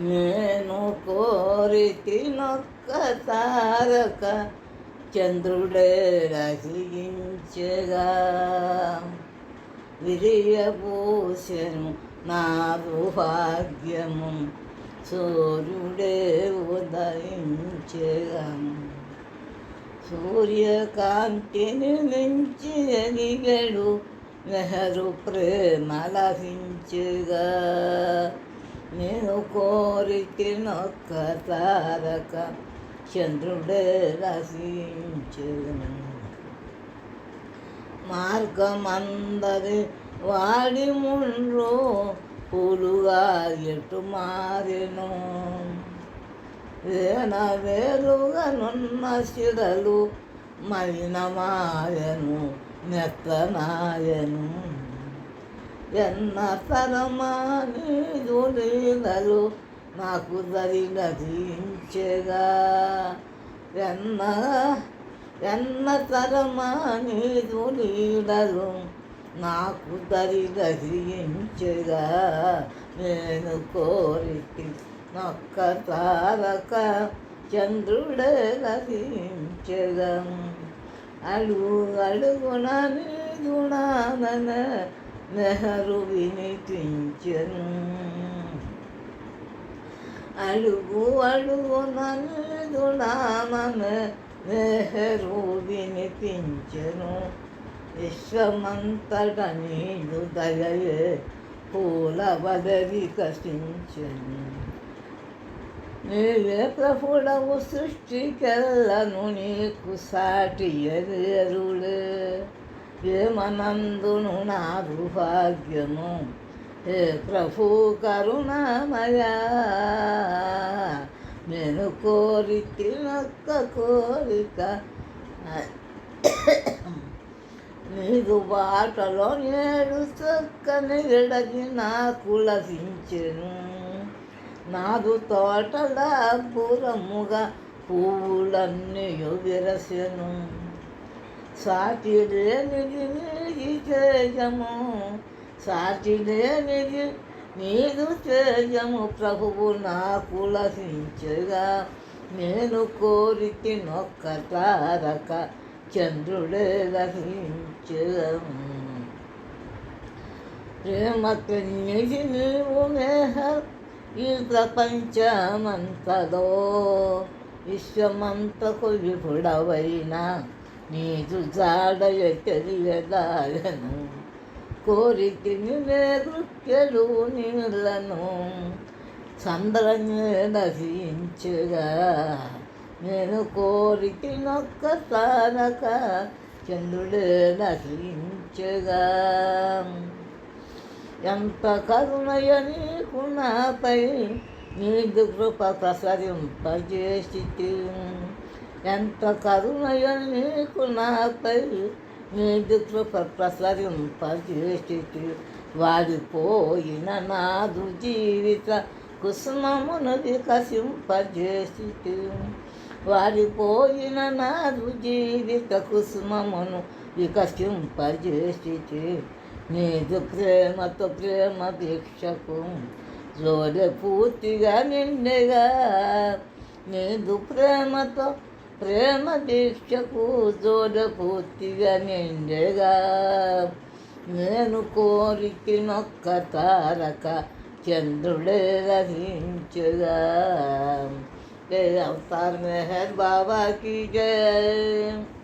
నేను కోరితినొక్క తారక చంద్రుడే రహించగా విరియభూషను నా భాగ్యము సూర్యుడే ఉదయించగా సూర్యకాంతిని మించి ఎదిగడు నెహరు ప్రేమ లభించగా నేను కోరితినొక్క తారక చంద్రుడే రసించగా మార్గమందరి వాడి ముండ్రు పూలుగా ఎటు మారెను వేణ వేరుగనున్న శిరలు మలినమాయను మెత్తనాయను ఎన్న తరమాని లీలలు నాకు దరినదించగా ఎన్న తరమాని లీలలు నాకు దరినదించగా నేను కోరితి నొక్క తారక చంద్రుడే రచించగా అడుగు అడుగున నీదునాన నెహరు వినిపించెను అడుగు అడుగున నీదునాన నెహరు వినిపించెను విశ్వమంతట నీదు దయయే పూల బదరి కసించెను నీవే ప్రభుడవు సృష్టికెల్లను నీకు సాటి ఎరులే ఏమనందును నా దుర్భాగ్యము హే ప్రభు కరుణామయా నేను కోరితినొక్క కోరిక నీదు బాటలో నేడు చక్కని ఎడగి నాకు లభించెను నాదు తోటల పురముగా పువ్వులన్నీ విరసెను సాటి లేనిది నీది తేజము సాటి లేనిది నీదు తేజము ప్రభువు నాకు లభించగా నేను కోరితినొక్క తారక చంద్రుడే లభించగా ప్రేమకు నిధి నీవు మేహ ఈ ప్రపంచమంతలో విశ్వమంతకు విపుడవైన నీదు జాడయ తెలియదాయను కోరితిని నేరుకెడు నీళ్లను చంద్రనే నశించగా నేను కోరితినొక్క తారక చంద్రుడే నశించగా ఎంత కరుణయ నీకు నాపై నీదు కృప ప్రసరింపజేసి ఎంత కరుణయ నీకు నాపై నీదు కృప ప్రసరింపజేసి వాడిపోయిన నాదు జీవిత కుసుమమును వికసింపజేసి వాడిపోయిన నాదు జీవిత కుసుమమును వికసింపజేసి నీదు ప్రేమతో ప్రేమ దీక్షకు జోడ పూర్తిగా నిండగా నీదు ప్రేమతో ప్రేమ దీక్షకు జోడ పూర్తిగా నిండగా నేను కోరితినొక్క తారక చంద్రుడే రచించగా జయ అవతార్ మెహర్ బాబా की जय।